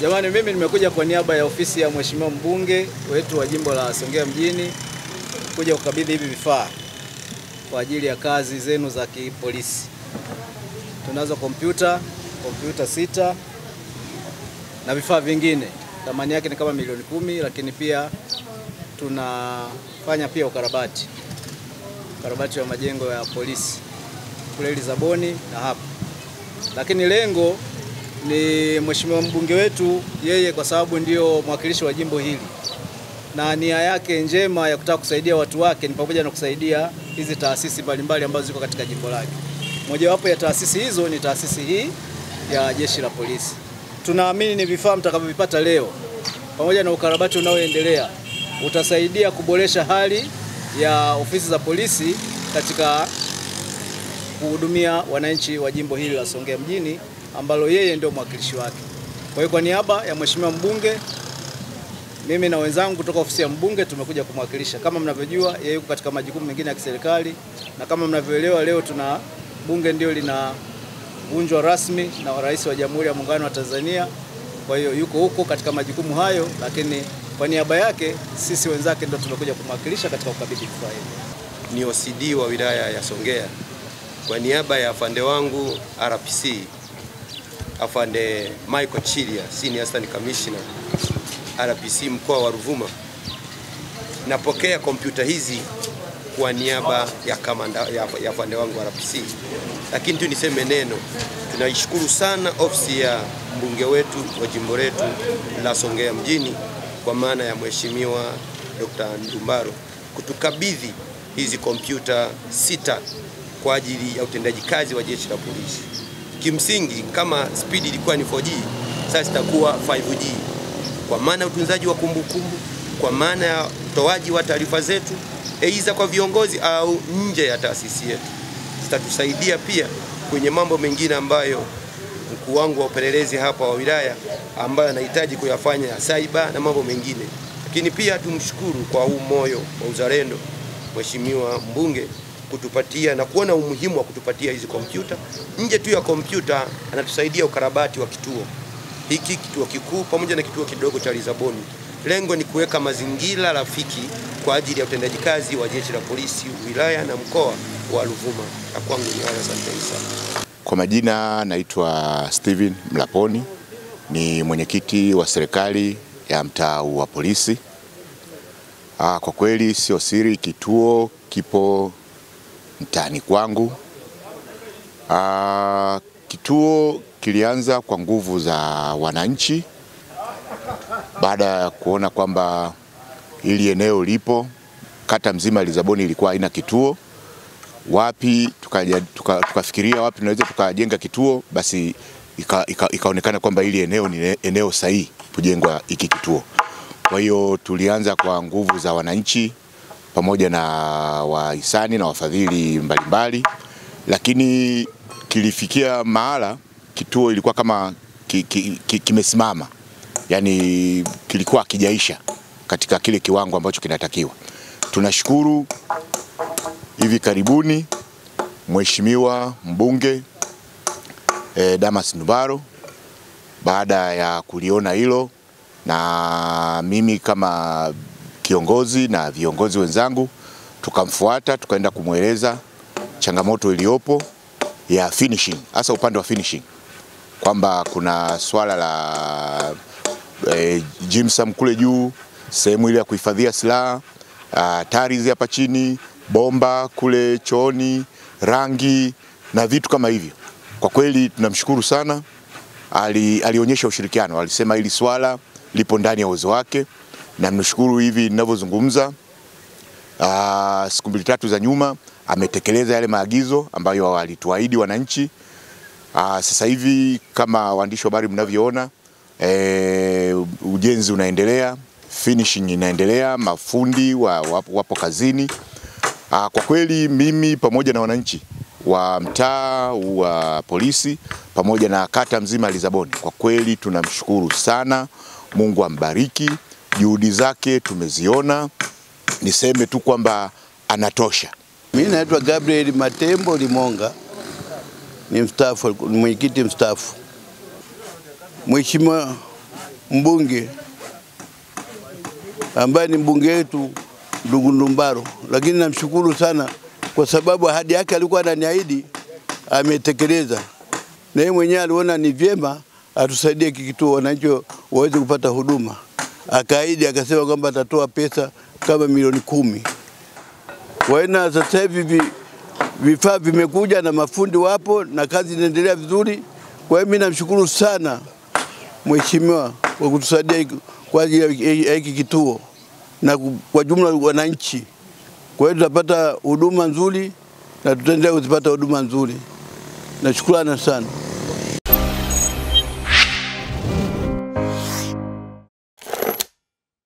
Jamani, mimi nimekuja kwa niaba ya ofisi ya Mheshimiwa mbunge wetu wa jimbo la Songea mjini kuja kukabidhi hivi vifaa kwa ajili ya kazi zenu za kipolisi. Tunazo kompyuta 6 na vifaa vingine. Thamani yake ni kama milioni 10, lakini pia tunafanya pia ukarabati wa majengo ya polisi kule Lisaboni na hapa. Lakini lengo ni Mheshimiwa mbunge wetu, yeye kwa sababu ndio mwakilishi wa jimbo hili, na nia yake njema ya kutaka kusaidia watu wake ni pamoja na kusaidia hizi taasisi mbalimbali ambazo ziko katika jimbo lake. Mojawapo ya taasisi hizo ni taasisi hii ya Jeshi la Polisi. Tunaamini ni vifaa mtakavyovipata leo pamoja na ukarabati unaoendelea utasaidia kuboresha hali ya ofisi za polisi katika kuhudumia wananchi wa jimbo hili la Songea mjini ambalo yeye ndio mwakilishi wake. Kwa hiyo kwa niaba ya Mheshimiwa mbunge, mimi na wenzangu kutoka ofisi ya mbunge tumekuja kumwakilisha. Kama mnavyojua, yeye yuko katika majukumu mengine ya kiserikali, na kama mnavyoelewa leo bunge ndio linavunjwa rasmi na Rais wa Jamhuri ya Muungano wa Tanzania. Kwa hiyo yuko huko katika majukumu hayo, lakini kwa niaba yake sisi wenzake ndio tumekuja kumwakilisha katika ukabidhi vifaa hivi. Ni OCD wa wilaya ya Songea kwa niaba ya afande wangu RPC afande Michael Chilia, Senior Assistant Commissioner RPC mkoa wa Ruvuma. Napokea kompyuta hizi kwa niaba ya kamanda ya afande wangu RPC. Lakini tu niseme neno, tunaishukuru sana ofisi ya mbunge wetu wa jimbo letu la Songea mjini kwa maana ya Mheshimiwa Dr. Ndumbaro kutukabidhi hizi kompyuta 6 kwa ajili ya utendaji kazi wa jeshi la polisi. Kimsingi kama speed ilikuwa ni 4G, sasa itakuwa 5G. Kwa maana utunzaji wa kumbukumbu, kwa maana ya utoaji wa taarifa zetu aidha kwa viongozi au nje ya taasisi yetu. Zitatusaidia pia kwenye mambo mengine ambayo mkuu wangu wa upelelezi hapa wa wilaya ambayo anahitaji kuyafanya cyber na mambo mengine. Lakini pia tumshukuru kwa huu moyo wa uzalendo Mheshimiwa mbunge kutupatia na kuona umuhimu wa kutupatia hizi kompyuta. Nje tu ya kompyuta anatusaidia ukarabati wa kituo hiki, kituo kikuu pamoja na kituo kidogo cha Lisaboni. Lengo ni kuweka mazingira rafiki kwa ajili ya utendaji kazi wa jeshi la polisi wilaya na mkoa wa Ruvuma. Na kwangu ni haya, asante sana. Kwa majina naitwa Steven Mlaponi, ni mwenyekiti wa serikali ya mtaa wa polisi. Kwa kweli sio siri, kituo kipo mtaani kwangu. Kituo kilianza kwa nguvu za wananchi baada ya kuona kwamba hili eneo lipo, kata mzima Lisaboni ilikuwa haina kituo. Wapi tukafikiria wapi tunaweza tukajenga kituo, basi ikaonekana kwamba hili eneo ni eneo sahihi kujengwa hiki kituo. Kwa hiyo tulianza kwa nguvu za wananchi pamoja na wahisani na wafadhili mbalimbali, lakini kilifikia mahala kituo ilikuwa kama kimesimama, yani kilikuwa kijaisha katika kile kiwango ambacho kinatakiwa. Tunashukuru hivi karibuni Mheshimiwa mbunge Damas Ndumbaro baada ya kuliona hilo, na mimi kama kiongozi na viongozi wenzangu tukamfuata, tukaenda kumweleza changamoto iliyopo ya finishing, hasa upande wa finishing, kwamba kuna swala la gypsum kule juu, sehemu ile ya kuhifadhia silaha, tarizi hapa chini, bomba kule chooni, rangi na vitu kama hivyo. Kwa kweli tunamshukuru sana, alionyesha ushirikiano, alisema hili swala lipo ndani ya uwezo wake, na mnashukuru hivi ninavyozungumza, siku 2-3 za nyuma ametekeleza yale maagizo ambayo walituahidi wananchi. Sasa hivi kama waandishi wa habari mnavyoona, ujenzi unaendelea, finishing inaendelea, mafundi wapo kazini. Kwa kweli mimi pamoja na wananchi wa mtaa wa polisi pamoja na kata mzima Lisaboni, kwa kweli tunamshukuru sana. Mungu ambariki, juhudi zake tumeziona, niseme tu kwamba anatosha. Mimi naitwa Gabriel Matembo Limonga, ni mstaafu, mwenyekiti mstaafu. Mheshimiwa mbunge ambaye ni mbunge wetu ndugu Ndumbaro, lakini namshukuru sana kwa sababu ahadi yake alikuwa ananiahidi ametekeleza, na yeye mwenyewe aliona ni vyema atusaidie kituo wananchi waweze kupata huduma. Akaahidi akasema kwamba atatoa pesa kama milioni 10. Waena sasa hivi vifaa vimekuja na mafundi wapo na kazi inaendelea vizuri. Kwa hiyo mimi namshukuru sana mheshimiwa kwa kutusaidia kwa ajili ya hiki kituo na kwa jumla wananchi. Kwa hiyo tutapata huduma nzuri na tutaendelea kuzipata huduma nzuri. Nashukrani sana.